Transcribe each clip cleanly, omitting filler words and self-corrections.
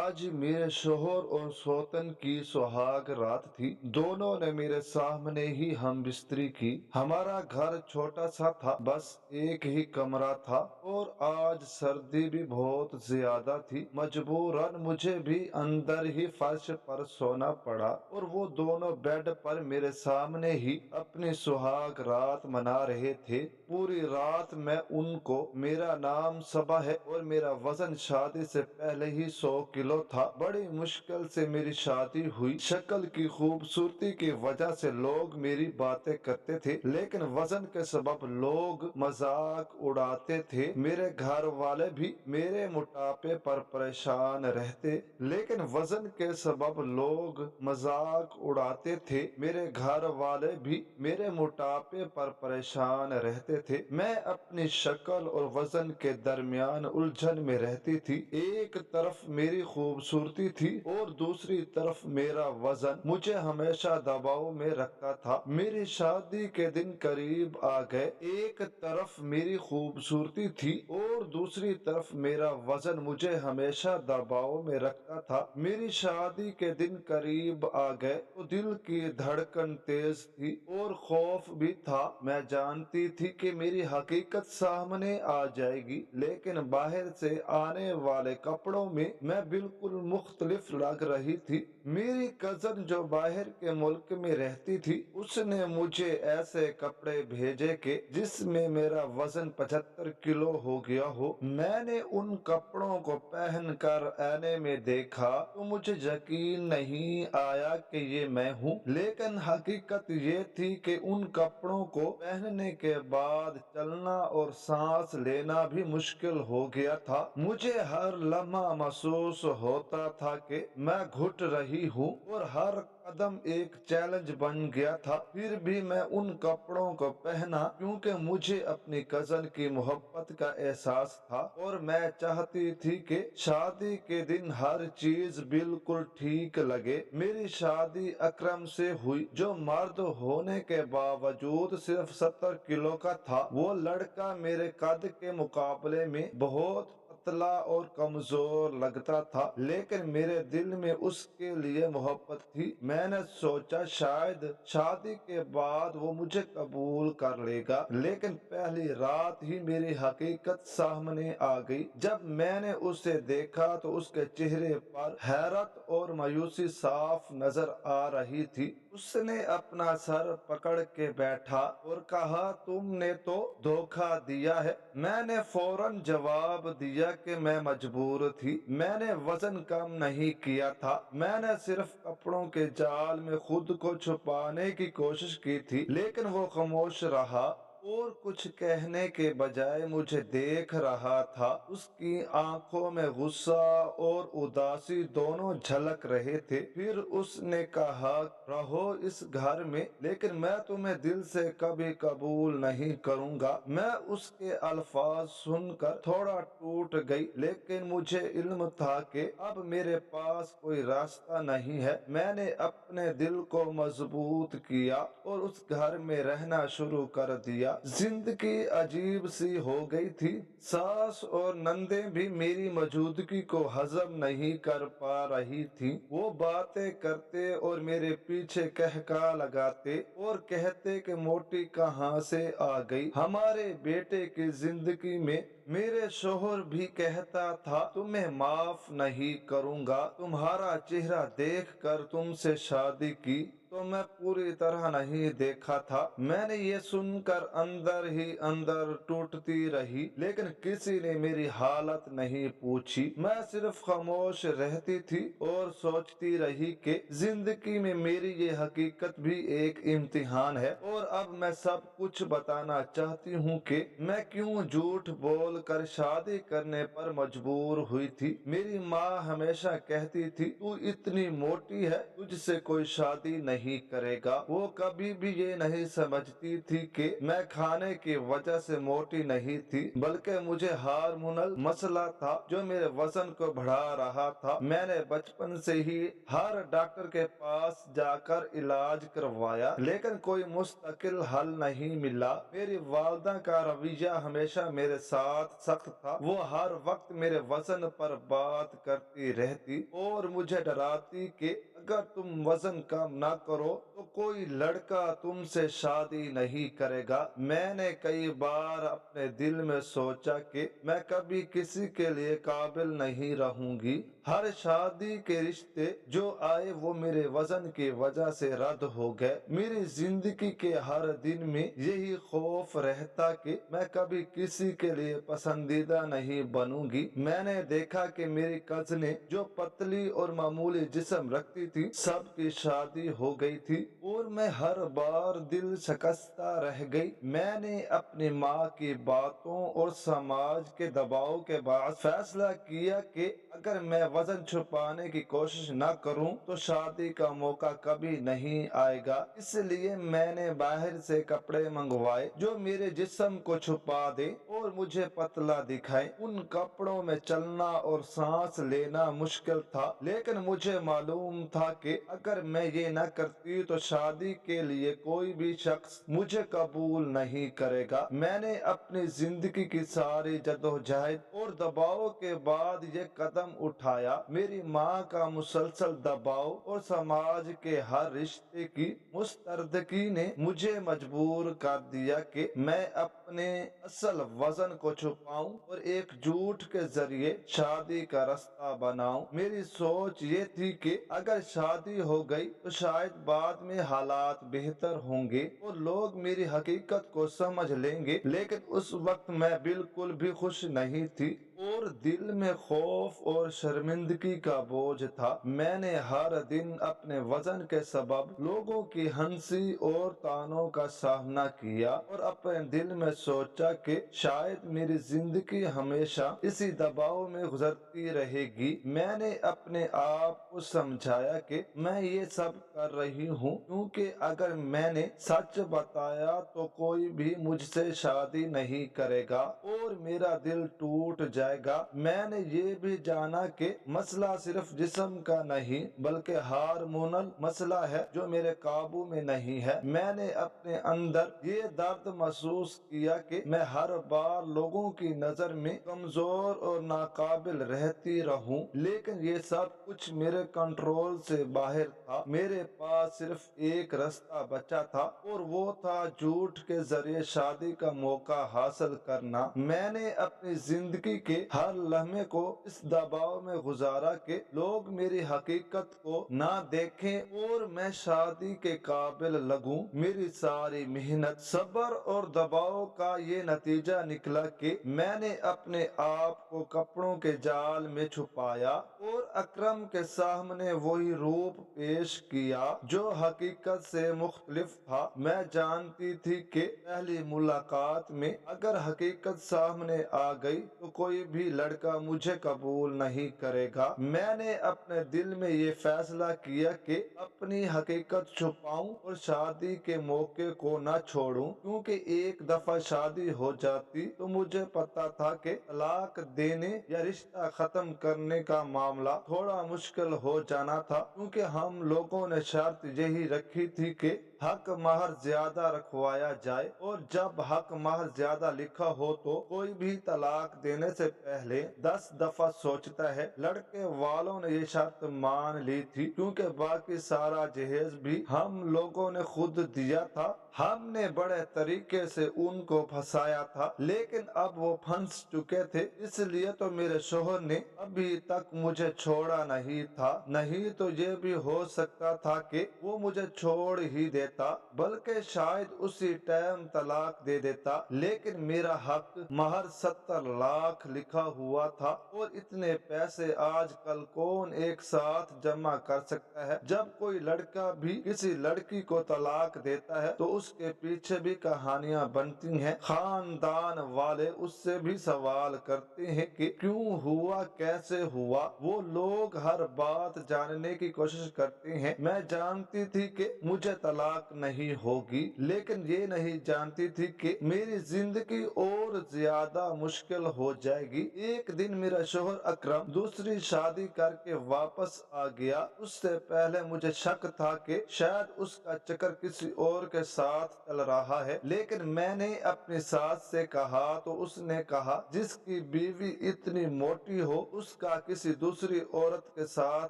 आज मेरे शोहर और सौतन की सुहाग रात थी। दोनों ने मेरे सामने ही हम बिस्तरी की। हमारा घर छोटा सा था, बस एक ही कमरा था और आज सर्दी भी बहुत ज्यादा थी। मजबूरन मुझे भी अंदर ही फर्श पर सोना पड़ा और वो दोनों बेड पर मेरे सामने ही अपनी सुहाग रात मना रहे थे। पूरी रात मैं उनको मेरा नाम सबा है और मेरा वजन शादी से पहले ही 100 किलो था। बड़ी मुश्किल से मेरी शादी हुई। शक्ल की खूबसूरती की वजह से लोग मेरी बातें करते थे, लेकिन वजन के सबब लोग मजाक उड़ाते थे। मेरे घर वाले भी मेरे मोटापे पर परेशान रहते, लेकिन वजन के सबब लोग मजाक उड़ाते थे। मेरे घर वाले भी मेरे मोटापे पर परेशान रहते थे। मैं अपनी शक्ल और वजन के दरमियान उलझन में रहती थी। एक तरफ मेरी खूबसूरती थी और दूसरी तरफ मेरा वजन मुझे हमेशा दबाव में रखता था। मेरी शादी के दिन करीब आ गए। एक तरफ मेरी खूबसूरती थी और दूसरी तरफ मेरा वजन मुझे हमेशा दबाव में रखता था। मेरी शादी के दिन करीब आ गए तो दिल की धड़कन तेज थी और खौफ भी था। मैं जानती थी कि मेरी हकीकत सामने आ जाएगी, लेकिन बाहर से आने वाले कपड़ों में मैं बिल्कुल मुख्तलिफ लग रही थी। मेरी कजन जो बाहर के मुल्क में रहती थी, उसने मुझे ऐसे कपड़े भेजे कि जिसमें मेरा वजन 75 किलो हो गया हो। मैंने उन कपड़ों को पहनकर आईने में देखा तो मुझे यकीन नहीं आया कि ये मैं हूँ, लेकिन हकीकत ये थी कि उन कपड़ों को पहनने के बाद चलना और सांस लेना भी मुश्किल हो गया था। मुझे हर लम्हा महसूस होता था कि मैं घुट रही हूँ और हर कदम एक चैलेंज बन गया था। फिर भी मैं उन कपड़ों को पहना क्योंकि मुझे अपनी कजन की मोहब्बत का एहसास था और मैं चाहती थी कि शादी के दिन हर चीज बिल्कुल ठीक लगे। मेरी शादी अकरम से हुई, जो मर्द होने के बावजूद सिर्फ 70 किलो का था। वो लड़का मेरे कद के मुकाबले में बहुत पतला और कमजोर लगता था, लेकिन मेरे दिल में उसके लिए मोहब्बत थी। मैंने सोचा शायद शादी के बाद वो मुझे कबूल कर लेगा, लेकिन पहली रात ही मेरी हकीकत सामने आ गई। जब मैंने उसे देखा तो उसके चेहरे पर हैरत और मायूसी साफ नजर आ रही थी। उसने अपना सर पकड़ के बैठा और कहा, तुमने तो धोखा दिया है। मैंने फौरन जवाब दिया कि मैं मजबूर थी। मैंने वजन कम नहीं किया था, मैंने सिर्फ कपड़ों के जाल में खुद को छुपाने की कोशिश की थी। लेकिन वो खामोश रहा और कुछ कहने के बजाय मुझे देख रहा था। उसकी आंखों में गुस्सा और उदासी दोनों झलक रहे थे। फिर उसने कहा, रहो इस घर में, लेकिन मैं तुम्हें दिल से कभी कबूल नहीं करूंगा। मैं उसके अल्फाज सुनकर थोड़ा टूट गई, लेकिन मुझे इल्म था कि अब मेरे पास कोई रास्ता नहीं है। मैंने अपने दिल को मजबूत किया और उस घर में रहना शुरू कर दिया। जिंदगी अजीब सी हो गई थी। सास और नंदे भी मेरी मौजूदगी को हजम नहीं कर पा रही थी। वो बातें करते और मेरे पीछे कहका लगाते और कहते कि मोटी कहाँ से आ गई। हमारे बेटे की जिंदगी में मेरे शोहर भी कहता था, तुम्हें माफ नहीं करूंगा। तुम्हारा चेहरा देखकर तुमसे शादी की तो मैं पूरी तरह नहीं देखा था। मैंने ये सुनकर अंदर ही अंदर टूटती रही, लेकिन किसी ने मेरी हालत नहीं पूछी। मैं सिर्फ खामोश रहती थी और सोचती रही कि जिंदगी में मेरी ये हकीकत भी एक इम्तिहान है और अब मैं सब कुछ बताना चाहती हूँ कि मैं क्यों झूठ बोल कर शादी करने पर मजबूर हुई थी। मेरी माँ हमेशा कहती थी, तू इतनी मोटी है, तुझसे कोई शादी नहीं करेगा। वो कभी भी ये नहीं समझती थी कि मैं खाने की वजह से मोटी नहीं थी, बल्कि मुझे हार्मोनल मसला था जो मेरे वजन को बढ़ा रहा था। मैंने बचपन से ही हर डॉक्टर के पास जाकर इलाज करवाया, लेकिन कोई मुस्तकिल हल नहीं मिला। मेरी वालदा का रवैया हमेशा मेरे साथ بات سخت تھا، وہ ہر وقت میرے وزن پر بات کرتی رہتی اور مجھے ڈراتی کہ اگر تم وزن کم نہ کرو تو کوئی لڑکا تم سے شادی نہیں کرے گا۔ میں نے کئی بار اپنے دل میں سوچا کہ میں کبھی کسی کے لیے قابل نہیں رہوں گی۔ ہر شادی کے رشتے جو آئے وہ میرے وزن کی وجہ سے رد ہو گئے۔ میری زندگی کے ہر دن میں یہی خوف رہتا کہ میں کبھی کسی کے لیے پسندیدہ نہیں بنوں گی۔ میں نے دیکھا کہ میری کزنیں جو پتلی اور معمولی جسم رکھتی تھی سب کی شادی ہو گئی تھی اور میں ہر بار دل شکستہ رہ گئی۔ میں نے اپنی ماں کی باتوں اور سماج کے دباؤ کے بعد فیصلہ کیا کہ اگر میں وزن چھپانے کی کوشش نہ کروں تو شادی کا موقع کبھی نہیں آئے گا۔ اس لیے میں نے باہر سے کپڑے منگوائے جو میرے جسم کو چھپا دے اور مجھے پتلا دکھائے۔ ان کپڑوں میں چلنا اور سانس لینا مشکل تھا، لیکن مجھے معلوم تھا کہ اگر میں یہ نہ کرتی تو شادی کے لیے کوئی بھی شخص مجھے قبول نہیں کرے گا۔ میں نے اپنی زندگی کی ساری جدوجہد اور دباؤ کے بعد یہ قدم اٹھایا۔ میری ماں کا مسلسل دباؤ اور سماج کے ہر رشتے کی مستردگی نے مجھے مجبور کر دیا کہ میں اپنے اصل وزن کو چھپاؤں اور ایک جھوٹ کے ذریعے شادی کا راستہ بناؤں۔ میری سوچ یہ تھی کہ اگر شادی ہو گئی تو شاید بعد میں حالات بہتر ہوں گے اور لوگ میری حقیقت کو سمجھ لیں گے، لیکن اس وقت میں بالکل بھی خوش نہیں تھی اور دل میں خوف اور شرمندگی کا بوجھ تھا۔ میں نے ہر دن اپنے وزن کے سبب لوگوں کی ہنسی اور طعنوں کا سامنا کیا اور اپنے دل میں سوچا کہ شاید میری زندگی ہمیشہ اسی دباؤ میں گزرتی رہے گی۔ میں نے اپنے آپ کو سمجھایا کہ میں یہ سب کر رہی ہوں کیونکہ اگر میں نے سچ بتایا تو کوئی بھی مجھ سے شادی نہیں کرے گا اور میرا دل ٹوٹ جائے گا۔ میں نے یہ بھی جانا کہ مسئلہ صرف جسم کا نہیں بلکہ ہارمونل مسئلہ ہے جو میرے قابو میں نہیں ہے۔ میں نے اپنے اندر یہ درد محسوس کیا کہ میں ہر بار لوگوں کی نظر میں کمزور اور ناقابل رہتی رہوں، لیکن یہ سب کچھ میرے کنٹرول سے باہر تھا۔ میرے پاس صرف ایک راستہ بچا تھا اور وہ تھا جھوٹ کے ذریعے شادی کا موقع حاصل کرنا۔ میں نے اپنی زندگی کے ہر لمحے کو اس دباؤ میں گزارا کہ لوگ میری حقیقت کو نہ دیکھیں اور میں شادی کے قابل لگوں۔ میری ساری محنت، صبر اور دباؤ کا یہ نتیجہ نکلا کہ میں نے اپنے آپ کو کپڑوں کے جال میں چھپایا اور اکرم کے سامنے وہی روپ پیش کیا جو حقیقت سے مختلف تھا۔ میں جانتی تھی کہ پہلی ملاقات میں اگر حقیقت سامنے آ گئی تو کوئی بھی لڑکا مجھے قبول نہیں کرے گا۔ میں نے اپنے دل میں یہ فیصلہ کیا کہ اپنی حقیقت چھپاؤں اور شادی کے موقع کو نہ چھوڑوں، کیونکہ ایک دفعہ شادی ہو جاتی تو مجھے پتا تھا کہ طلاق دینے یا رشتہ ختم کرنے کا معاملہ تھوڑا مشکل ہو جانا تھا، کیونکہ ہم لوگوں نے شرط یہی رکھی تھی کہ حق مہر زیادہ رکھوایا جائے اور جب حق مہر زیادہ لکھا ہو تو کوئی بھی طلاق دینے سے پہلے 10 دفعہ سوچتا ہے۔ لڑکے والوں نے یہ شرط مان لی تھی کیونکہ باقی سارا جہیز بھی ہم لوگوں نے خود دیا تھا۔ ہم نے بڑے طریقے سے ان کو پھنسایا تھا، لیکن اب وہ پھنس چکے تھے، اس لیے تو میرے شوہر نے ابھی تک مجھے چھوڑا نہیں تھا، نہیں تو یہ بھی ہو سکتا تھا کہ وہ مجھے چھوڑ ہی دیتا، بلکہ شاید اسی ٹائم طلاق دے دیتا، لیکن میرا حق مہر 70 لاکھ لکھا ہوا تھا اور اتنے پیسے آج کل کون ایک ساتھ جمع کر سکتا ہے؟ جب کوئی لڑکا بھی کسی لڑکی کو طلاق دیتا ہے تو اس کے پیچھے بھی کہانیاں بنتی ہیں۔ خاندان والے اس سے بھی سوال کرتے ہیں کہ کیوں ہوا، کیسے ہوا، وہ لوگ ہر بات جاننے کی کوشش کرتے ہیں۔ میں جانتی تھی کہ مجھے طلاق हलाक नहीं होगी, लेकिन ये नहीं जानती थी कि मेरी जिंदगी और ज्यादा मुश्किल हो जाएगी। एक दिन मेरा शोहर अकरम दूसरी शादी करके वापस आ गया। उससे पहले मुझे शक था कि शायद उसका चक्कर किसी और के साथ चल रहा है, लेकिन मैंने अपनी सास से कहा तो उसने कहा जिसकी बीवी इतनी मोटी हो उसका किसी दूसरी औरत के साथ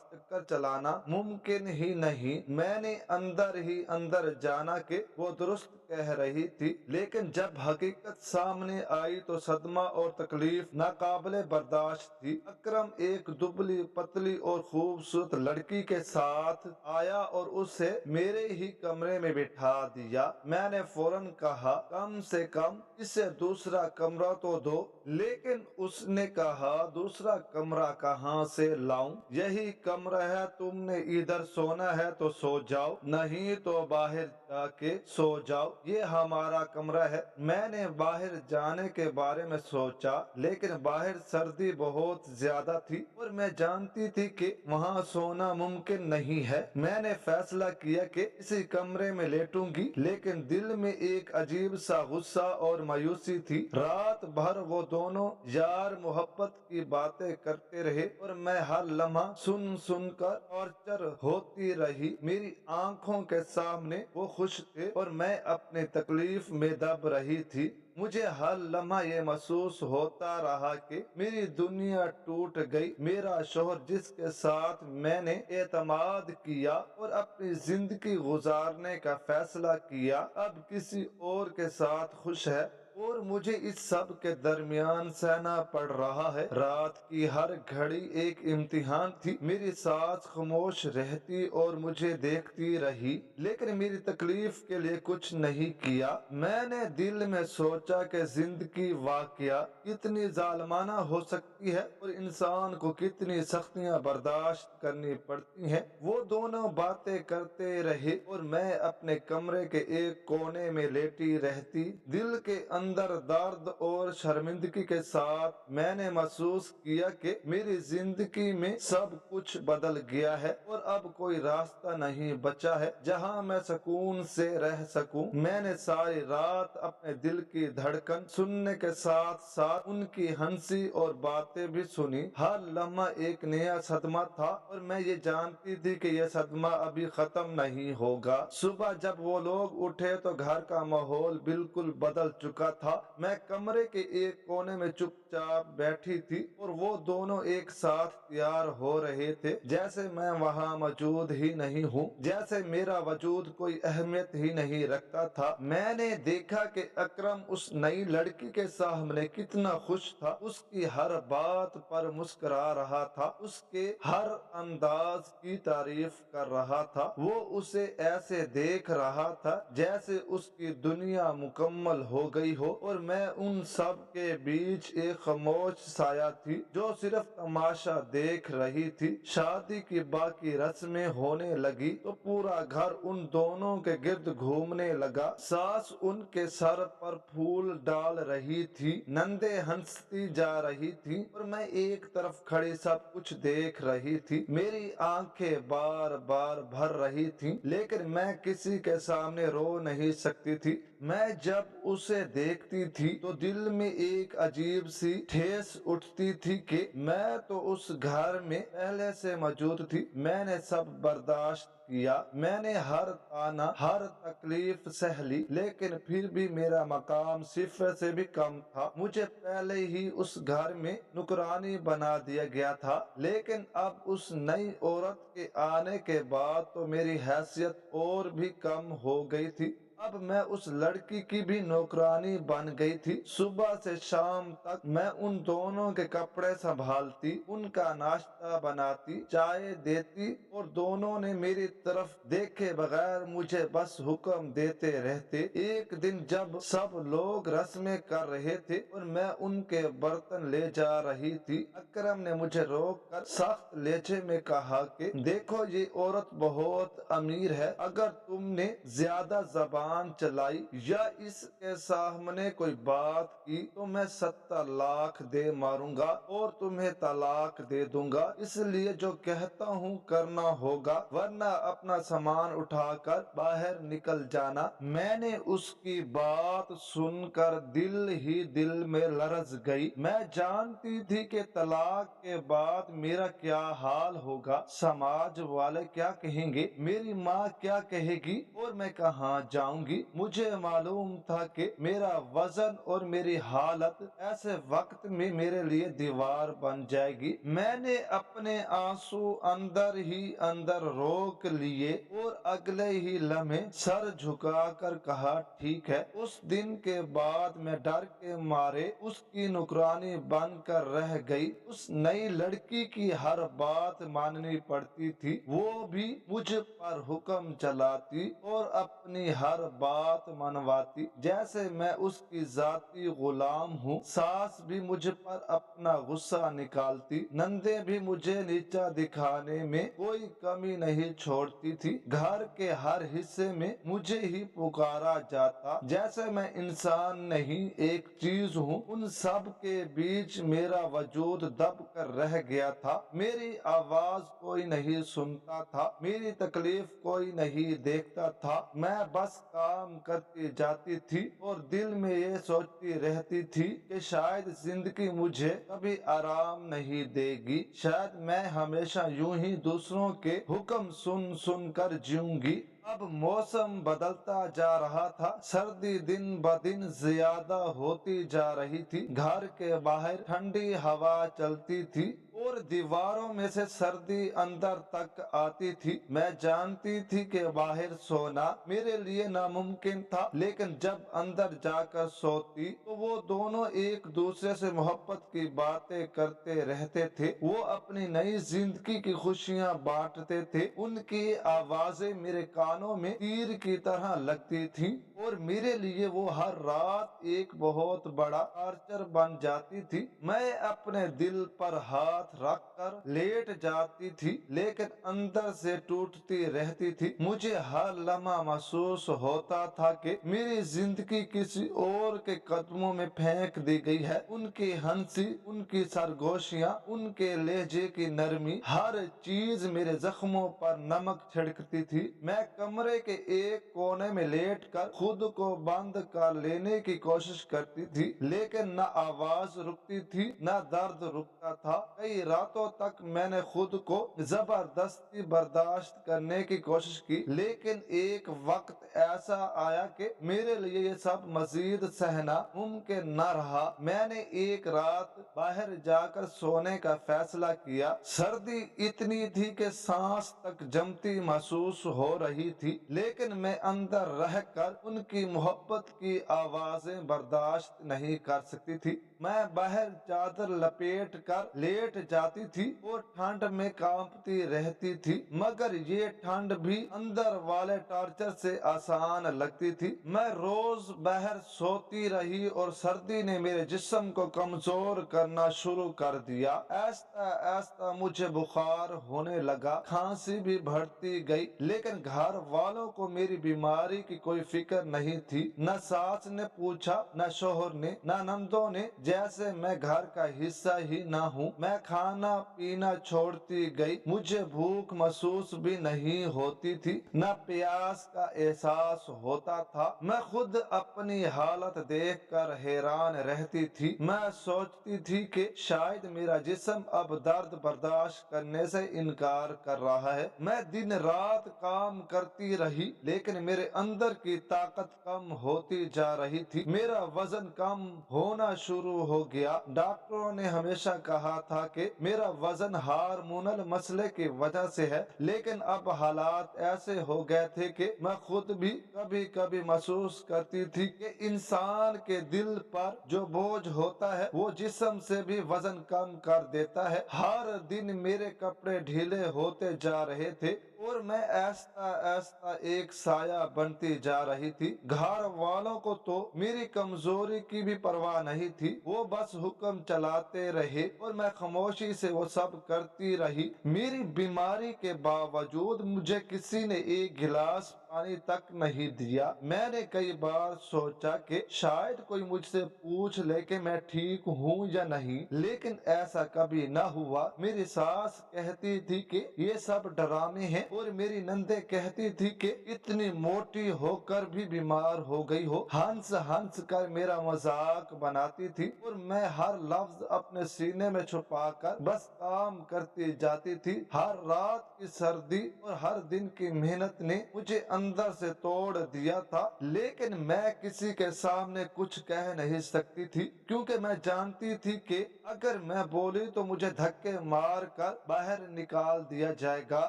चक्कर चलाना मुमकिन ही नहीं। मैंने अंदर ही अंदर जाना कि वो दुरुस्त कह रही थी, लेकिन जब हकीकत सामने आई तो सदमा और तकलीफ नाकाबिले बर्दाश्त थी। अकरम एक दुबली पतली और खूबसूरत लड़की के साथ आया और उसे मेरे ही कमरे में बिठा दिया। मैंने फौरन कहा कम से कम इसे दूसरा कमरा तो दो, लेकिन उसने कहा दूसरा कमरा कहाँ से लाऊं? यही कमरा है, तुमने इधर सोना है तो सो जाओ, नहीं तो बाहर जाके सो जाओ, ये हमारा कमरा है। मैंने बाहर जाने के बारे में सोचा, लेकिन बाहर सर्दी बहुत ज्यादा थी और मैं जानती थी कि वहाँ सोना मुमकिन नहीं है। मैंने फैसला किया कि इसी कमरे में लेटूंगी, लेकिन दिल में एक अजीब सा गुस्सा और मायूसी थी। रात भर वो दोनों यार मोहब्बत की बातें करते रहे और मैं हर लम्हा सुन सुन कर टॉर्चर होती रही। मेरी आंखों के सामने वो खुश थे और मैं अपनी तकलीफ में दब रही थी। मुझे हर लम्हा ये महसूस होता रहा कि मेरी दुनिया टूट गई। मेरा शोहर जिसके साथ मैंने एतमाद किया और अपनी जिंदगी गुजारने का फैसला किया, अब किसी और के साथ खुश है और मुझे इस सब के दरमियान सहना पड़ रहा है। रात की हर घड़ी एक इम्तिहान थी। मेरी सास खामोश रहती और मुझे देखती रही, लेकिन मेरी तकलीफ के लिए कुछ नहीं किया। मैंने दिल में सोचा कि जिंदगी वाकया कितनी जालमाना हो सकती है और इंसान को कितनी सख्तियां बर्दाश्त करनी पड़ती हैं। वो दोनों बातें करते रहे और मैं अपने कमरे के एक कोने में लेटी रहती। दिल के अंदर दर्द और शर्मिंदगी के साथ मैंने महसूस किया कि मेरी जिंदगी में सब कुछ बदल गया है और अब कोई रास्ता नहीं बचा है जहां मैं सुकून से रह सकूं। मैंने सारी रात अपने दिल की धड़कन सुनने के साथ साथ उनकी हंसी और बातें भी सुनी। हर लम्हा एक नया सदमा था और मैं ये जानती थी कि यह सदमा अभी खत्म नहीं होगा। सुबह जब वो लोग उठे तो घर का माहौल बिल्कुल बदल चुका था। मैं कमरे के एक कोने में चुपचाप बैठी थी और वो दोनों एक साथ तैयार हो रहे थे, जैसे मैं वहाँ मौजूद ही नहीं हूँ, जैसे मेरा वजूद कोई अहमियत ही नहीं रखता था। मैंने देखा कि अकरम उस नई लड़की के सामने कितना खुश था। उसकी हर बात पर मुस्कुरा रहा था, उसके हर अंदाज की तारीफ कर रहा था। वो उसे ऐसे देख रहा था जैसे उसकी दुनिया मुकम्मल हो गई हो और मैं उन सब के बीच एक खामोश साया थी जो सिर्फ तमाशा देख रही थी। शादी की बाकी रस्में होने लगी तो पूरा घर उन दोनों के गिर्द घूमने लगा। सास उनके सर पर फूल डाल रही थी, नंदे हंसती जा रही थी और मैं एक तरफ खड़ी सब कुछ देख रही थी। मेरी आंखें बार बार भर रही थी, लेकिन मैं किसी के सामने रो नहीं सकती थी। मैं जब उसे देखती थी तो दिल में एक अजीब सी ठेस उठती थी कि मैं तो उस घर में पहले से मौजूद थी। मैंने सब बर्दाश्त किया, मैंने हर ताना हर तकलीफ सह ली, लेकिन फिर भी मेरा मकाम सिफर से भी कम था। मुझे पहले ही उस घर में नुकरानी बना दिया गया था, लेकिन अब उस नई औरत के आने के बाद तो मेरी हैसियत और भी कम हो गई थी। अब मैं उस लड़की की भी नौकरानी बन गई थी। सुबह से शाम तक मैं उन दोनों के कपड़े संभालती, उनका नाश्ता बनाती, चाय देती और दोनों ने मेरी तरफ देखे बगैर मुझे बस हुक्म देते रहते। एक दिन जब सब लोग रस्में कर रहे थे और मैं उनके बर्तन ले जा रही थी, अकरम ने मुझे रोक कर सख्त लहजे में कहा कि देखो ये औरत बहुत अमीर है, अगर तुमने ज्यादा जबान जबान चलाई या इसके सामने कोई बात की तो मैं 70 लाख दे मारूंगा और तुम्हें तलाक दे दूंगा। इसलिए जो कहता हूँ करना होगा, वरना अपना सामान उठाकर बाहर निकल जाना। मैंने उसकी बात सुनकर दिल ही दिल में लरज गई। मैं जानती थी कि तलाक के बाद मेरा क्या हाल होगा, समाज वाले क्या कहेंगे, मेरी माँ क्या कहेगी और मैं कहाँ जाऊंगी। मुझे मालूम था कि मेरा वजन और मेरी हालत ऐसे वक्त में मेरे लिए दीवार बन जाएगी। मैंने अपने आंसू अंदर ही अंदर रोक लिए और अगले ही लम्हे सर झुकाकर कहा, ठीक है। उस दिन के बाद मैं डर के मारे उसकी नौकरानी बनकर रह गई। उस नई लड़की की हर बात माननी पड़ती थी, वो भी मुझ पर हुक्म चलाती और अपनी हर बात मनवाती, जैसे मैं उसकी जाती गुलाम हूँ। सास भी मुझ पर अपना गुस्सा निकालती, नंदे भी मुझे नीचा दिखाने में कोई कमी नहीं छोड़ती थी। घर के हर हिस्से में मुझे ही पुकारा जाता, जैसे मैं इंसान नहीं एक चीज हूँ। उन सब के बीच मेरा वजूद दब कर रह गया था। मेरी आवाज कोई नहीं सुनता था, मेरी तकलीफ कोई नहीं देखता था। मैं बस काम करती जाती थी और दिल में ये सोचती रहती थी कि शायद जिंदगी मुझे कभी आराम नहीं देगी, शायद मैं हमेशा यूं ही दूसरों के हुक्म सुन सुन कर जीऊंगी। अब मौसम बदलता जा रहा था, सर्दी दिन ब दिन ज्यादा होती जा रही थी। घर के बाहर ठंडी हवा चलती थी और दीवारों में से सर्दी अंदर तक आती थी। मैं जानती थी कि बाहर सोना मेरे लिए नामुमकिन था, लेकिन जब अंदर जाकर सोती तो वो दोनों एक दूसरे से मोहब्बत की बातें करते रहते थे। वो अपनी नई जिंदगी की खुशियाँ बांटते थे। उनकी आवाजें मेरे कानों में तीर की तरह लगती थी और मेरे लिए वो हर रात एक बहुत बड़ा टार्चर बन जाती थी। मैं अपने दिल पर हाथ रख कर लेट जाती थी, लेकिन अंदर से टूटती रहती थी। मुझे हर लम्हा महसूस होता था कि मेरी जिंदगी किसी और के कदमों में फेंक दी गई है। उनकी हंसी, उनकी सरगोशियाँ, उनके लहजे की नरमी, हर चीज मेरे जख्मों पर नमक छिड़कती थी। मैं कमरे के एक कोने में लेटकर खुद को बंद कर लेने की कोशिश करती थी, लेकिन न आवाज रुकती थी, न दर्द रुकता था। कई रातों तक मैंने खुद को जबरदस्ती बर्दाश्त करने की कोशिश की, लेकिन एक वक्त ऐसा आया कि मेरे लिए ये सब मजीद सहना मुमकिन न रहा। मैंने एक रात बाहर जाकर सोने का फैसला किया। सर्दी इतनी थी कि सांस तक जमती महसूस हो रही थी, लेकिन मैं अंदर रहकर उनकी मोहब्बत की आवाजें बर्दाश्त नहीं कर सकती थी। मैं बाहर चादर लपेट कर लेट जाती थी और ठंड में कांपती रहती थी, मगर ये ठंड भी अंदर वाले टॉर्चर से आसान लगती थी। मैं रोज बाहर सोती रही और सर्दी ने मेरे जिस्म को कमजोर करना शुरू कर दिया। ऐसा ऐसा मुझे बुखार होने लगा, खांसी भी बढ़ती गई, लेकिन घर वालों को मेरी बीमारी की कोई फिक्र नहीं थी। न सास ने पूछा, न शोहर ने, न नंदों ने, जैसे मैं घर का हिस्सा ही ना हूँ। मैं खाना पीना छोड़ती गई, मुझे भूख महसूस भी नहीं होती थी, न प्यास का एहसास होता था। मैं खुद अपनी हालत देखकर हैरान रहती थी। मैं सोचती थी कि शायद मेरा जिस्म अब दर्द बर्दाश्त करने से इनकार कर रहा है। मैं दिन रात काम करती रही, लेकिन मेरे अंदर की ताकत कम होती जा रही थी। मेरा वजन कम होना शुरू हो गया। डॉक्टरों ने हमेशा कहा था कि मेरा वजन हार्मोनल मसले की वजह से है, लेकिन अब हालात ऐसे हो गए थे कि मैं खुद भी कभी कभी महसूस करती थी कि इंसान के दिल पर जो बोझ होता है वो जिस्म से भी वजन कम कर देता है। हर दिन मेरे कपड़े ढीले होते जा रहे थे और मैं ऐसा ऐसा एक साया बनती जा रही थी। घर वालों को तो मेरी कमजोरी की भी परवाह नहीं थी, वो बस हुक्म चलाते रहे और मैं खामोशी से वो सब करती रही। मेरी बीमारी के बावजूद मुझे किसी ने एक गिलास पानी तक नहीं दिया। मैंने कई बार सोचा कि शायद कोई मुझसे पूछ ले कि मैं ठीक हूँ या नहीं, लेकिन ऐसा कभी न हुआ। मेरी सास कहती थी कि ये सब ड्रामे हैं और मेरी नंदे कहती थी कि इतनी मोटी होकर भी बीमार हो गई हो। हंस हंस कर मेरा मजाक बनाती थी और मैं हर लफ्ज अपने सीने में छुपाकर बस काम करती जाती थी। हर रात की सर्दी और हर दिन की मेहनत ने मुझे अंदर से तोड़ दिया था, लेकिन मैं किसी के सामने कुछ कह नहीं सकती थी, क्योंकि मैं जानती थी कि अगर मैं बोली तो मुझे धक्के मार कर बाहर निकाल दिया जाएगा।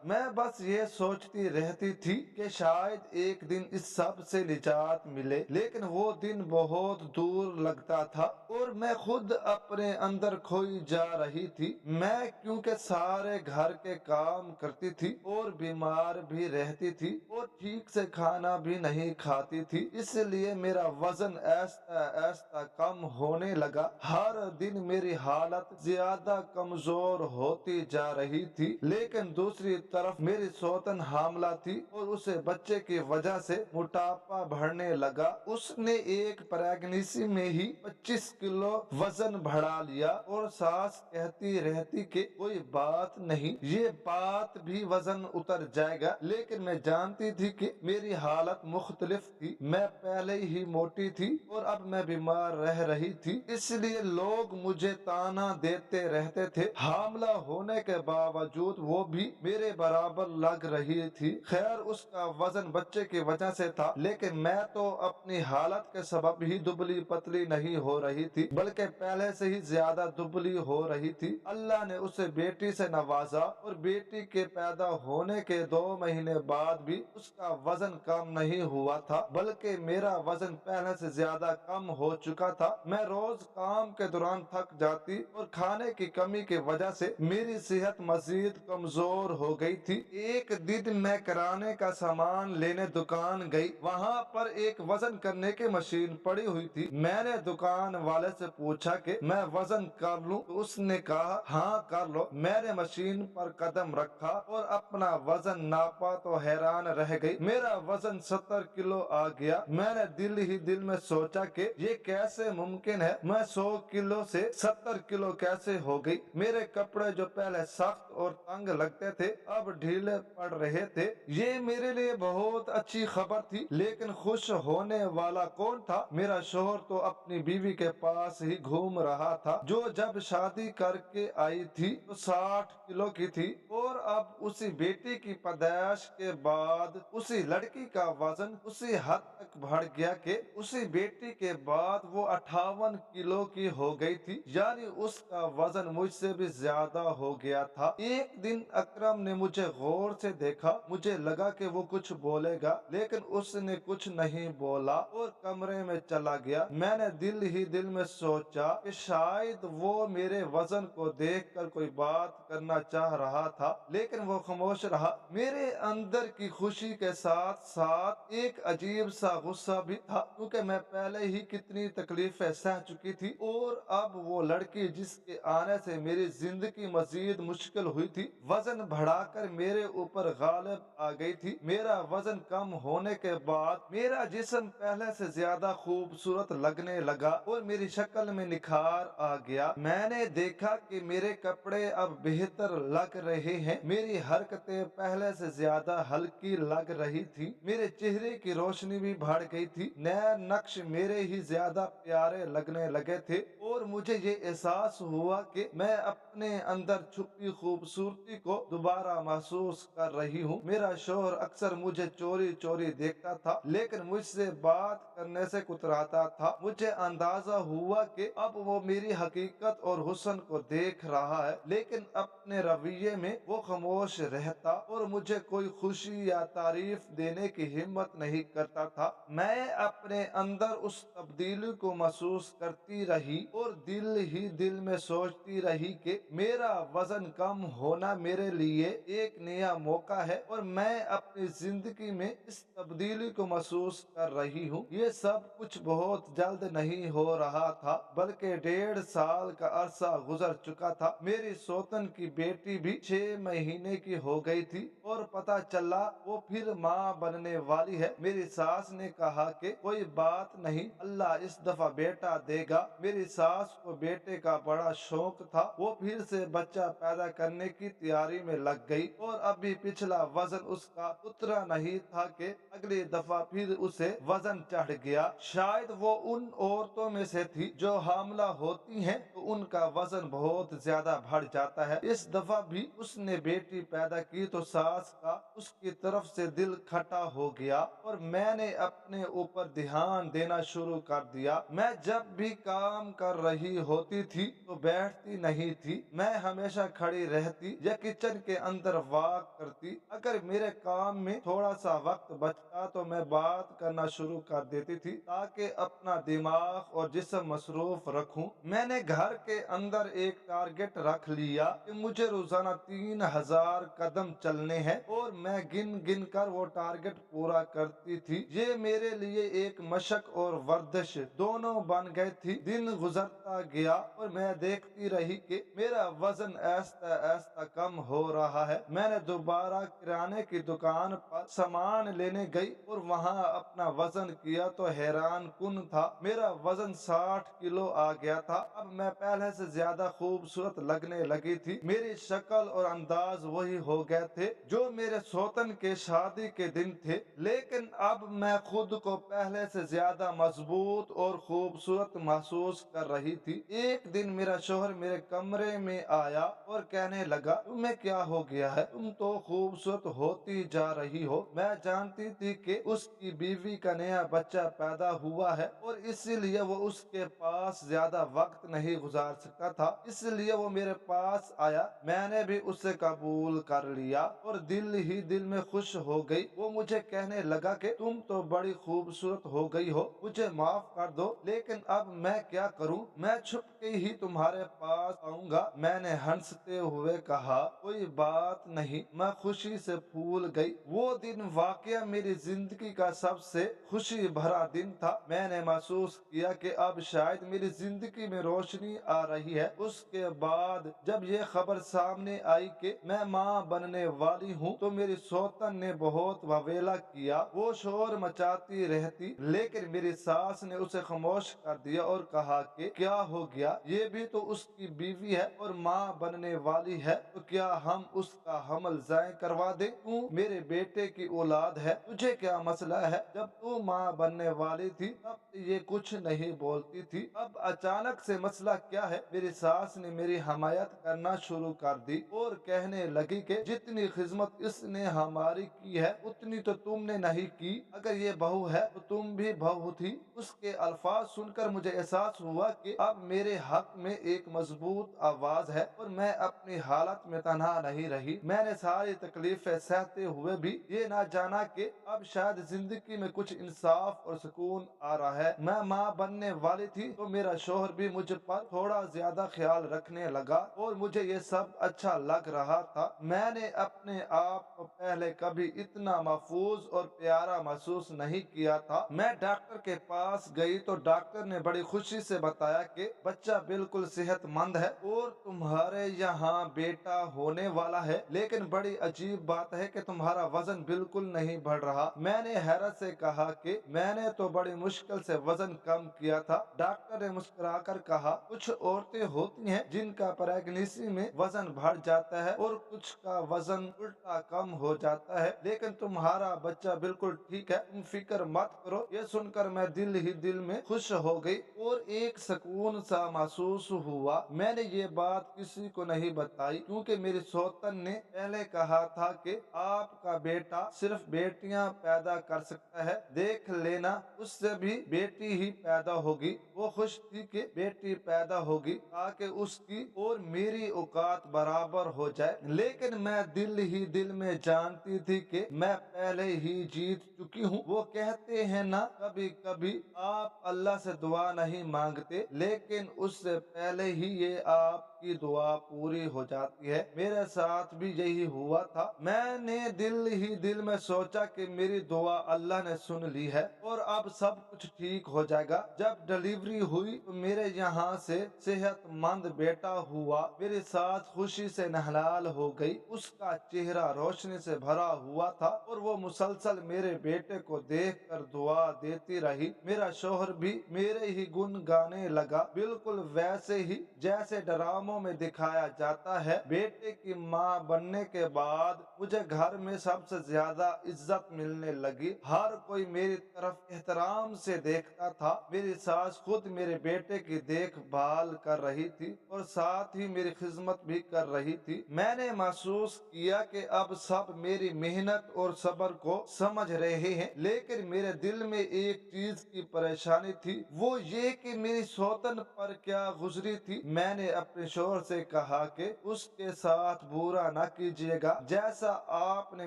मैं बस ये सोचती रहती थी कि शायद एक दिन इस सब से निजात मिले, लेकिन वो दिन बहुत दूर लगता था और मैं खुद अपने अंदर खोई जा रही थी। मैं क्योंकि सारे घर के काम करती थी और बीमार भी रहती थी और ठीक से खाना भी नहीं खाती थी, इसलिए मेरा वजन ऐसा ऐसा कम होने लगा। हर दिन मेरी हालत ज्यादा कमजोर होती जा रही थी, लेकिन दूसरी तरफ मेरी सौतन हामला थी और उसे बच्चे की वजह से मोटापा बढ़ने लगा। उसने एक प्रेगनेंसी में ही 25 किलो वजन बढ़ा लिया और सास कहती रहती कि कोई बात नहीं, ये बात भी वजन उतर जाएगा, लेकिन मैं जानती थी कि मेरी हालत मुख्तलिफ थी। मैं पहले ही मोटी थी और अब मैं बीमार रह रही थी, इसलिए लोग मुझे ताना देते रहते थे। हामला होने के बावजूद वो भी मेरे बराबर लग रही थी। खैर, उसका वजन बच्चे की वजह से था, लेकिन मैं तो अपनी हालत के सबब ही दुबली पतली नहीं हो रही थी, बल्कि पहले से ही ज्यादा दुबली हो रही थी। अल्लाह ने उसे बेटी से नवाजा और बेटी के पैदा होने के 2 महीने बाद भी उसका वजन कम नहीं हुआ था, बल्कि मेरा वजन पहले से ज्यादा कम हो चुका था। मैं रोज काम के दौरान थक जाती और खाने की कमी की वजह से मेरी सेहत मजीद कमजोर हो गई थी। एक दिन मैं किराने का सामान लेने दुकान गई। वहाँ पर एक वजन करने की मशीन पड़ी हुई थी। मैंने दुकान वाले से पूछा कि मैं वजन कर लूं, तो उसने कहा हाँ कर लो। मैंने मशीन पर कदम रखा और अपना वजन नापा तो हैरान रह गई। मेरा वजन 70 किलो आ गया। मैंने दिल ही दिल में सोचा कि ये कैसे मुमकिन है, मैं 100 किलो से 70 किलो कैसे हो गई। मेरे कपड़े जो पहले सख्त और तंग लगते थे अब ढीले पड़ रहे थे। ये मेरे लिए बहुत अच्छी खबर थी, लेकिन खुश होने वाला कौन था? मेरा शोहर तो अपनी बीवी के पास ही घूम रहा था, जो जब शादी करके आई थी तो 60 किलो की थी और अब उसी बेटी की पैदाइश के बाद उसी लड़की का वजन उसी हद तक बढ़ गया कि उसी बेटी के बाद वो 58 किलो की हो गई थी, यानी उसका वजन मुझसे भी ज्यादा हो गया था। एक दिन अकरम ने मुझे गौर से देखा। मुझे लगा कि वो कुछ बोलेगा, लेकिन उसने कुछ नहीं बोला और कमरे में चला गया। मैंने दिल ही दिल में सोचा कि शायद वो मेरे वजन को देखकर कोई बात करना चाह रहा था, लेकिन वो खामोश रहा। मेरे अंदर की खुशी के साथ साथ एक अजीब सा गुस्सा भी था, क्योंकि मैं पहले ही कितनी तकलीफें सह चुकी थी और अब वो लड़की जिसके आने से मेरी जिंदगी मजीद मुश्किल हुई थी, वजन बढ़ाकर मेरे ऊपर गालिब आ गई थी। मेरा वजन कम होने के बाद मेरा जिस्म पहले से ज्यादा खूबसूरत लगने लगा और मेरी शक्ल में निखार आ गया। मैंने देखा कि मेरे कपड़े अब बेहतर लग रहे हैं, मेरी हरकतें पहले से ज्यादा हल्की लग रही थी, मेरे चेहरे की रोशनी भी बढ़ गई थी, नए नक्श मेरे ही ज्यादा प्यारे लगने लगे थे और मुझे ये एहसास हुआ कि मैं अपने अंदर छुपी खूबसूरती को दोबारा महसूस कर रही हूँ। मेरा शोहर अक्सर मुझे चोरी चोरी देखता था, लेकिन मुझसे बात करने से कुतराता था। मुझे अंदाजा हुआ कि अब वो मेरी हकीकत और हुस्न को देख रहा है, लेकिन अपने रवैये में वो खामोश रहता और मुझे कोई खुशी या तारीफ देने की हिम्मत नहीं करता था। मैं अपने अंदर उस तब्दीली को महसूस करती रही और दिल ही दिल में सोचती रही कि मेरा वजन कम होना मेरे लिए एक नया नया मौका है और मैं अपनी जिंदगी में इस तब्दीली को महसूस कर रही हूँ। ये सब कुछ बहुत जल्द नहीं हो रहा था, बल्कि 1.5 साल का अरसा गुजर चुका था। मेरी सौतन की बेटी भी 6 महीने की हो गई थी और पता चला वो फिर माँ बनने वाली है। मेरी सास ने कहा कि कोई बात नहीं, अल्लाह इस दफा बेटा देगा। मेरी सास को बेटे का बड़ा शौक था। वो फिर से बच्चा पैदा करने की तैयारी में लग गई और अभी पिछला वजन उसका उतरा नहीं था कि अगली दफा फिर उसे वजन चढ़ गया। शायद वो उन औरतों में से थी जो हामला होती हैं तो उनका वजन बहुत ज्यादा बढ़ जाता है। इस दफा भी उसने बेटी पैदा की तो सास का उसकी तरफ से दिल खटा हो गया और मैंने अपने ऊपर ध्यान देना शुरू कर दिया। मैं जब भी काम कर रही होती थी तो बैठती नहीं थी, मैं हमेशा खड़ी रहती या किचन के अंदर वॉक करती। अगर मेरे काम में थोड़ा सा वक्त बचता तो मैं बात करना शुरू कर देती थी ताकि अपना दिमाग और जिस्म मसरूफ रखूं। मैंने घर के अंदर एक टारगेट रख लिया कि मुझे रोजाना 3000 कदम चलने हैं और मैं गिन गिन कर वो टारगेट पूरा करती थी। ये मेरे लिए एक मशक और वर्जिश दोनों बन गए थी। दिन गुजरता गया और मैं देखती रही कि मेरा वजन ऐसा ऐसा कम हो रहा है। मैंने दोबारा किराने की दुकान पर सामान लेने गई और वहां अपना वजन किया तो हैरान कुन था, मेरा वजन 60 किलो आ गया था। अब मैं पहले से ज्यादा खूबसूरत लगने लगी थी। मेरी शक्ल और अंदाज वही हो गए थे जो मेरे सौतन के शादी के दिन थे, लेकिन अब मैं खुद को पहले से ज्यादा मजबूत और खूबसूरत महसूस कर रही थी। एक दिन मेरा शौहर मेरे कमरे में आया और कहने लगा, तुम्हें क्या हो गया है? तुम तो खूबसूरत होती जा रही हो। मैं जानती थी कि उसकी बीवी का नया बच्चा पैदा हुआ है और इसीलिए वो उसके पास ज्यादा वक्त नहीं गुजार सकता था, इसलिए वो मेरे पास आया। मैंने भी उसे कबूल कर लिया और दिल ही दिल में खुश हो गई। वो मुझे कहने लगा कि तुम तो बड़ी खूबसूरत हो गई हो, मुझे माफ कर दो, लेकिन अब मैं क्या करूं? मैं छुप के ही तुम्हारे पास आऊंगा। मैंने हंसते हुए कहा, कोई बात नहीं। मैं खुशी से फूल गई। वो दिन वाकया मेरी जिंदगी का सबसे खुशी भरा दिन था। मैंने महसूस किया कि अब शायद मेरी जिंदगी में रोशनी आ रही है। उसके बाद जब ये खबर सामने आई कि मैं माँ बनने वाली हूँ तो मेरी सौतन ने बहुत वावेला किया। वो शोर मचाती रहती, लेकिन मेरी सास ने उसे खामोश कर दिया और कहा कि क्या हो गया, ये भी तो उसकी बीवी है और माँ बनने वाली है, तो क्या हम उसका हमल ज़ाय करवा दें? तू मेरे बेटे की औलाद है, तुझे क्या मसला है? जब तू माँ बनने वाली थी तब ये कुछ नहीं बोलती थी, अब अचानक से मसला क्या है? मेरी सास ने मेरी हमायत करना शुरू कर दी और कहने लगी कि जितनी खिदमत इसने हमारी की है उतनी तो तुमने नहीं की। अगर ये बहू है तो तुम भी बहू थी। उसके अल्फाज सुनकर मुझे एहसास हुआ कि अब मेरे हक में एक मजबूत आवाज है और मैं अपनी हालत में तन्हा नहीं रही। मैंने सारी तकलीफें सहते हुए भी ये ना जाना कि अब शायद जिंदगी में कुछ इंसाफ और सुकून आ रहा है। मैं माँ बनने वाली थी तो मेरा शौहर भी मुझ पर थोड़ा ज्यादा ख्याल रखने लगा और मुझे ये सब अच्छा लग रहा था। मैंने अपने आप को पहले कभी इतना महफूज और प्यारा महसूस नहीं किया था। मैं डॉक्टर के पास गई तो डॉक्टर ने बड़ी खुशी से बताया कि बच्चा बिल्कुल सेहतमंद है और तुम्हारे यहाँ बेटा होने वाला है, लेकिन बड़ी अजीब बात है कि तुम्हारा वजन बिल्कुल नहीं बढ़ रहा। मैंने हैरत से कहा कि मैंने तो बड़ी मुश्किल से वजन कम किया था। डॉक्टर ने मुस्कुराकर कहा, कुछ औरतें होती हैं जिनका प्रेगनेंसी में वजन बढ़ जाता है और कुछ का वजन उल्टा कम हो जाता है, लेकिन तुम्हारा बच्चा बिल्कुल ठीक है, तुम फिक्र मत करो। ये सुनकर मैं दिल ही दिल में खुश हो गई और एक सुकून सा महसूस हुआ। मैंने ये बात किसी को नहीं बताई क्योंकि मेरी सौतन ने पहले कहा था कि आपका बेटा सिर्फ बेटियां पैदा कर सकता है, देख लेना उससे भी बेटी ही पैदा होगी। वो खुश थी कि बेटी पैदा پیدا ہوگی تاکہ اس کی اور میری اوقات برابر ہو جائے، لیکن میں دل ہی دل میں جانتی تھی کہ میں پہلے ہی جیت چکی ہوں۔ وہ کہتے ہیں نا، کبھی کبھی آپ اللہ سے دعا نہیں مانگتے لیکن اس سے پہلے ہی یہ آپ کی دعا پوری ہو جاتی ہے۔ میرے ساتھ بھی یہی ہوا تھا۔ میں نے دل ہی دل میں سوچا کہ میری دعا اللہ نے سن لی ہے اور اب سب کچھ ٹھیک ہو جائے گا۔ جب ڈلیوری ہوئی تو میرے یہاں سے صحت مند بیٹا ہوا، میری ساتھ خوشی سے نہلال ہو گئی۔ اس کا چہرہ روشنی سے بھرا ہوا تھا اور وہ مسلسل میرے بیٹے کو دیکھ کر دعا دیتی رہی۔ میرا شوہر بھی میرے ہی گن گانے لگا، بالکل ویسے ہی جیسے ڈراموں میں دکھایا جاتا ہے۔ بیٹے کی ماں بننے کے بعد مجھے گھر میں سب سے زیادہ عزت ملنے لگی۔ ہر کوئی میری طرف احترام سے دیکھتا تھا۔ میری ساس خود میرے بیٹے کی دیکھ بھال کر رہی تھی اور ساتھ ہی میری خدمت بھی کر رہی تھی۔ میں نے محسوس کیا کہ اب سب میری محنت اور صبر کو سمجھ رہے ہیں، لیکن میرے دل میں ایک چیز کی پریشانی تھی، وہ یہ کہ میری سوتن پر کیا گزری تھی۔ میں نے اپنے شوہر سے کہا کہ اس کے ساتھ برا نہ کیجیے گا جیسا آپ نے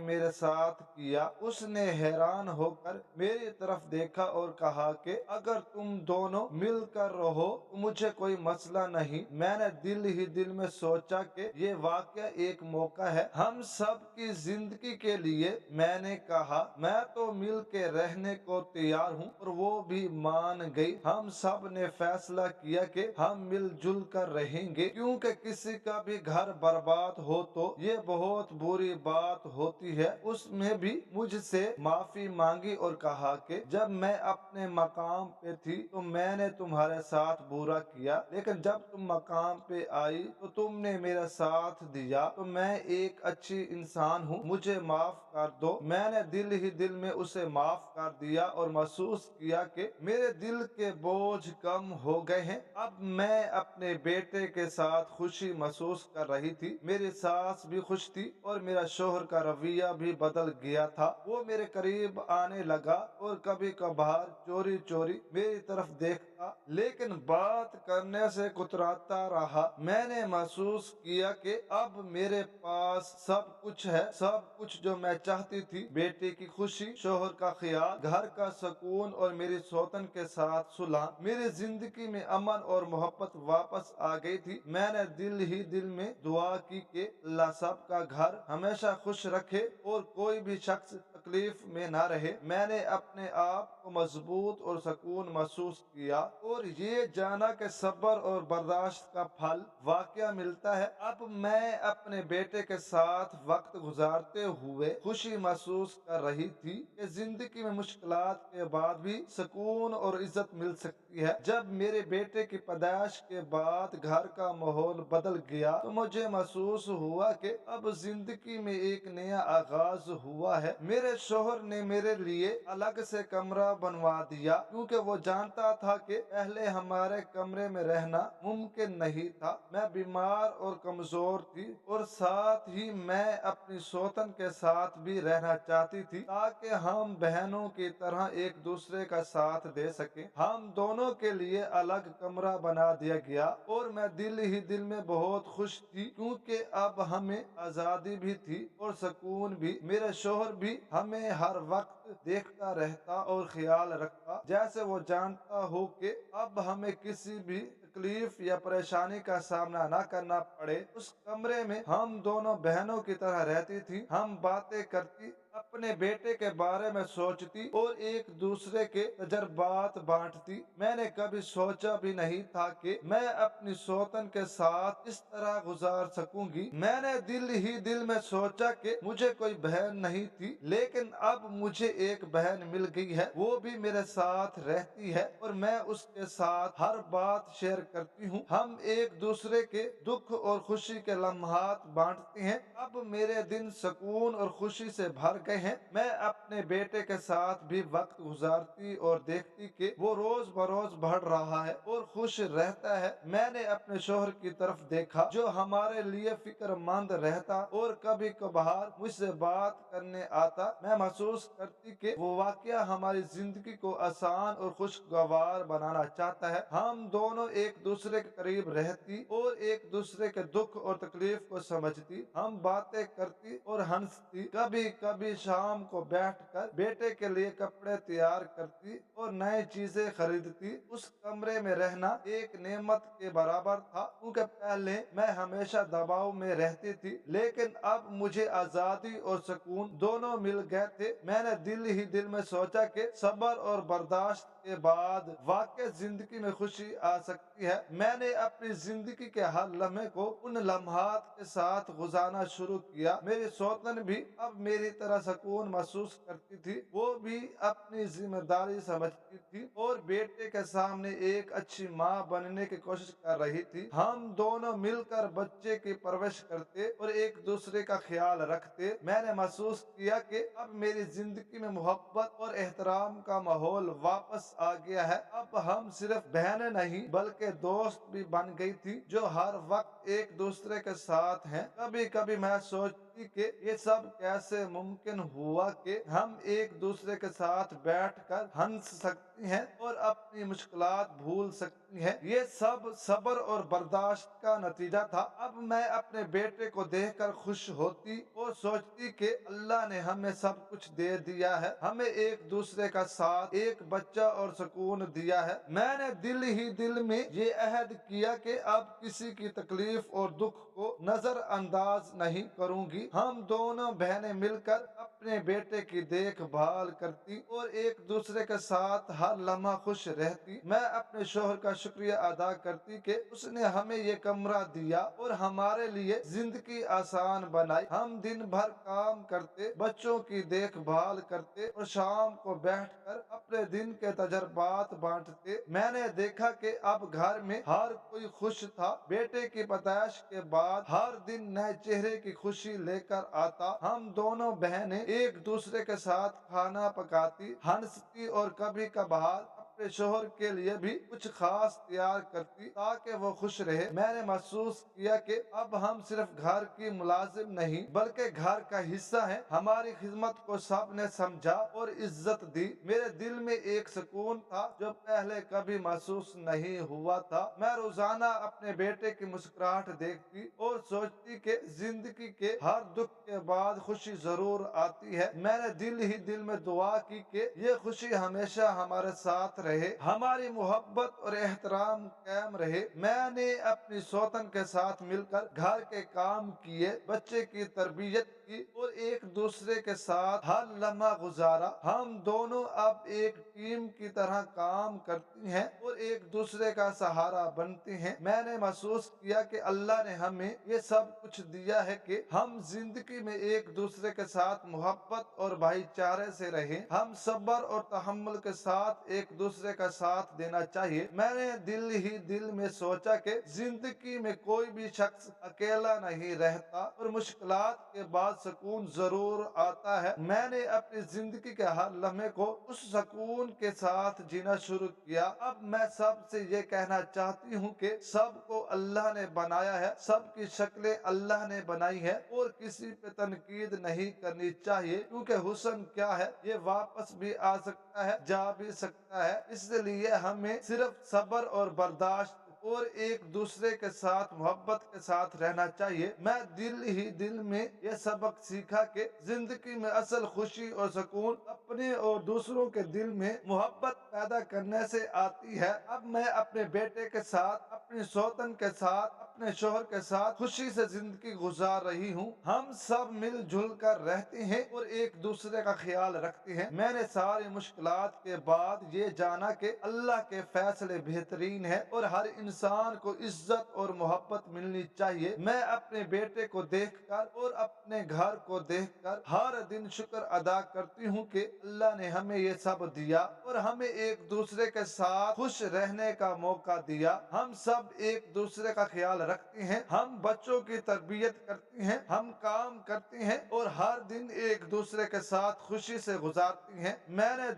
میرے ساتھ کیا۔ اس نے حیران ہو کر میری طرف دیکھا اور کہا کہ اگر تم دونوں مل کر رہو تو مجھے کوئی مسئلہ نہیں۔ میں نے دل ہی دل میں سوچا کہ یہ واقعہ ایک موقع ہے ہم سب کی زندگی کے لیے۔ میں نے کہا میں تو مل کے رہنے کو تیار ہوں اور وہ بھی مان گئی۔ ہم سب نے فیصلہ کیا کہ ہم مل جل کر رہیں گے، کیونکہ کسی کا بھی گھر برباد ہو تو یہ بہت بری بات ہوتی ہے۔ اس نے بھی مجھ سے معافی مانگی اور کہا کہ جب میں اپنے مقام پہ تھی تو میں نے تمہارے ساتھ برا کیا، لیکن جب تم مقام پہ آئی تو تم نے میرا ساتھ دیا، تو میں ایک اچھی انسان ہوں، مجھے معاف کر دو۔ میں نے دل ہی دل میں اسے معاف کر دیا اور محسوس کیا کہ میرے دل کے بوجھ کم ہو گئے ہیں۔ اب میں اپنے بیٹے کے ساتھ خوشی محسوس کر رہی تھی۔ میری ساس بھی خوش تھی اور میرا شوہر کا رویہ بھی بدل گیا تھا۔ وہ میرے قریب آنے لگا اور کبھی کبھار چوری چوری میری طرف دیکھتا، لیکن بات کرنے سے کتراتا رہا۔ میں نے محسوس کیا کہ اب میرے پاس سب کچھ ہے، سب کچھ جو میں چاہتی تھی، بیٹے کی خوشی، شوہر کا خیال، گھر کا سکون اور میری سوتن کے ساتھ صلح۔ میری زندگی میں امن اور محبت واپس آ گئی تھی۔ میں نے دل ہی دل میں دعا کی کہ اللہ سب کا گھر ہمیشہ خوش رکھے اور کوئی بھی شخص تکلیف میں نہ رہے۔ میں نے اپنے آپ کو مضبوط اور سکون محسوس کیا اور یہ جانا کہ صبر اور برداشت کا پھل واقعہ ملتا ہے۔ اب میں اپنے بیٹے کے ساتھ وقت گزارتے ہوئے خوشی محسوس کر رہی تھی کہ زندگی میں مشکلات کے بعد بھی سکون اور عزت مل سکتی ہے۔ جب میرے بیٹے کی پیدائش کے بعد گھر کا ماحول بدل گیا تو مجھے محسوس ہوا کہ اب زندگی میں ایک نیا آغاز ہوا ہے۔ میرے شوہر نے میرے لیے الگ سے کمرہ بنوا دیا کیونکہ وہ جانتا تھا کہ پہلے ہمارے کمرے میں رہنا ممکن نہیں تھا۔ میں بیمار اور کمزور تھی اور ساتھ ہی میں اپنی سوتن کے ساتھ بھی رہنا چاہتی تھی تاکہ ہم بہنوں کی طرح ایک دوسرے کا ساتھ دے سکیں۔ ہم دونوں کے لیے الگ کمرہ بنا دیا گیا اور میں دل ہی دل میں بہت خوش تھی کیونکہ اب ہمیں آزادی بھی تھی اور سکون بھی۔ میرے شوہر بھی ہمیں ہر وقت دیکھتا رہتا اور خیال رکھتا، جیسے وہ جانتا ہو کہ اب ہمیں کسی بھی تکلیف یا پریشانی کا سامنا نہ کرنا پڑے۔ اس کمرے میں ہم دونوں بہنوں کی طرح رہتی تھی، ہم باتیں کرتی، اپنے بیٹے کے بارے میں سوچتی اور ایک دوسرے کے تجربات بانٹتی۔ میں نے کبھی سوچا بھی نہیں تھا کہ میں اپنی سوتن کے ساتھ اس طرح گزار سکوں گی۔ میں نے دل ہی دل میں سوچا کہ مجھے کوئی بہن نہیں تھی، لیکن اب مجھے ایک بہن مل گئی ہے، وہ بھی میرے ساتھ رہتی ہے اور میں اس کے ساتھ ہر بات شیئر کرتی ہوں۔ ہم ایک دوسرے کے دکھ اور خوشی کے لمحات بانٹتے ہیں۔ اب میرے دن سکون اور خوشی سے بھر गए हैं। मैं अपने बेटे के साथ भी वक्त गुजारती और देखती कि वो रोज बरोज बढ़ रहा है और खुश रहता है। मैंने अपने शोहर की तरफ देखा जो हमारे लिए फिक्रमंद रहता और कभी कभार मुझसे बात करने आता। मैं महसूस करती कि वो वाकया हमारी जिंदगी को आसान और खुशगवार बनाना चाहता है। हम दोनों एक दूसरे के करीब रहती और एक दूसरे के दुख और तकलीफ को समझती। हम बातें करती और हंसती। कभी कभी शाम को बैठकर बेटे के लिए कपड़े तैयार करती और नई चीजें खरीदती। उस कमरे में रहना एक नेमत के बराबर था, क्योंकि पहले मैं हमेशा दबाव में रहती थी, लेकिन अब मुझे आजादी और सुकून दोनों मिल गए थे। मैंने दिल ही दिल में सोचा कि सब्र और बर्दाश्त के बाद वाकई जिंदगी में खुशी आ सकती है। मैंने अपनी जिंदगी के हर लम्हे को उन लम्हात के साथ गुजारना शुरू किया। मेरी सौतन भी अब मेरी तरह सुकून महसूस करती थी। वो भी अपनी जिम्मेदारी समझती थी और बेटे के सामने एक अच्छी माँ बनने की कोशिश कर रही थी। हम दोनों मिलकर बच्चे की परवरिश करते और एक दूसरे का ख्याल रखते। मैंने महसूस किया कि अब मेरी जिंदगी में मोहब्बत और एहतराम का माहौल वापस आ गया है। अब हम सिर्फ बहनें नहीं बल्कि दोस्त भी बन गई थी जो हर वक्त एक दूसरे के साथ हैं। कभी कभी मैं सोचती कि ये सब कैसे मुमकिन हुआ कि हम एक दूसरे के साथ बैठकर हंस सकती हैं और अपनी मुश्किलात भूल सकती हैं। ये सब सब्र और बर्दाश्त का नतीजा था। अब मैं अपने बेटे को देखकर खुश होती और सोचती कि अल्लाह ने हमें सब कुछ दे दिया है। हमें एक दूसरे का साथ, एक बच्चा और सुकून दिया है। मैंने दिल ही दिल में ये अहद किया कि अब किसी की तकलीफ और दुख को नजरअंदाज नहीं करूंगी। हम दोनों बहनें मिलकर अपने बेटे की देखभाल करती और एक दूसरे के साथ हर लम्हा खुश रहती। मैं अपने शोहर का शुक्रिया अदा करती कि उसने हमें ये कमरा दिया और हमारे लिए जिंदगी आसान बनाई। हम दिन भर काम करते, बच्चों की देखभाल करते और शाम को बैठकर अपने दिन के तजर्बात बांटते। मैंने देखा कि अब घर में हर कोई खुश था। बेटे की पैदाइश के बाद हर दिन नए चेहरे की खुशी लेकर आता। हम दोनों बहनें एक दूसरे के साथ खाना पकाती, हंसती और कभी कभार अपने शोहर के लिए भी कुछ खास तैयार करती ताकि वो खुश रहे। मैंने महसूस किया कि अब हम सिर्फ घर की मुलाजिम नहीं बल्कि घर का हिस्सा हैं। हमारी खिदमत को सबने समझा और इज्जत दी। मेरे दिल में एक सुकून था जो पहले कभी महसूस नहीं हुआ था। मैं रोजाना अपने बेटे की मुस्कुराहट देखती और सोचती कि जिंदगी के हर दुख के बाद खुशी जरूर आती है। मैंने दिल ही दिल में दुआ की कि ये खुशी हमेशा हमारे साथ रहे, हमारी मोहब्बत और एहतराम कायम रहे। मैंने अपनी सौतन के साथ मिलकर घर के काम किए, बच्चे की तरबियत की और एक दूसरे के साथ हर लम्हा गुजारा। हम दोनों अब एक टीम की तरह काम करती हैं और एक दूसरे का सहारा बनती हैं। मैंने महसूस किया कि अल्लाह ने हमें ये सब कुछ दिया है कि हम जिंदगी में एक दूसरे के साथ मोहब्बत और भाईचारे से रहें। हम सब्र और तहम्मुल के साथ एक दूसरे का साथ देना चाहिए। मैंने दिल ही दिल में सोचा कि जिंदगी में कोई भी शख्स अकेला नहीं रहता और मुश्किलात के बाद सुकून जरूर आता है। मैंने अपनी जिंदगी के हर लम्हे को उस सुकून के साथ जीना शुरू किया। अब मैं सबसे ये कहना चाहती हूँ कि सबको अल्लाह ने बनाया है, सबकी शक्लें अल्लाह ने बनाई है और किसी पे तनकीद नहीं करनी चाहिए, क्योंकि हुस्न क्या है ये वापस भी आ सकता है, जा भी सकता है। इसलिए हमें सिर्फ सब्र और बर्दाश्त और एक दूसरे के साथ मोहब्बत के साथ रहना चाहिए। मैं दिल ही दिल में ये सबक सीखा कि जिंदगी में असल खुशी और सुकून अपने और दूसरों के दिल में मोहब्बत पैदा करने से आती है। अब मैं अपने बेटे के साथ, अपनी सौतन के साथ, अपने शोहर के साथ खुशी से जिंदगी गुजार रही हूँ। हम सब मिलजुल कर रहते हैं और एक दूसरे का ख्याल रखते हैं। मैंने सारी मुश्किलात के बाद ये जाना कि अल्लाह के फैसले बेहतरीन है और हर انسان کو عزت اور محبت ملنی چاہیے۔ میں اپنے بیٹے کو دیکھ کر اور اپنے گھر کو دیکھ کر ہر دن شکر ادا کرتی ہوں کہ اللہ نے ہمیں یہ سب دیا اور ہمیں ایک دوسرے کے ساتھ خوش رہنے کا موقع دیا۔ ہم سب ایک دوسرے کا خیال رکھتے ہیں، ہم بچوں کی تربیت کرتے ہیں، ہم کام کرتے ہیں اور ہر دن ایک دوسرے کے ساتھ خوشی سے گزارتے ہیں۔ میں نے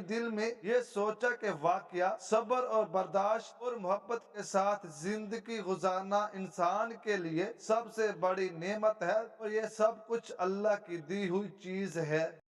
دل میں یہ سوچا کہ واقعہ صبر اور برداشت اور محبت کے ساتھ زندگی گزارنا انسان کے لیے سب سے بڑی نعمت ہے اور یہ سب کچھ اللہ کی دی ہوئی چیز ہے۔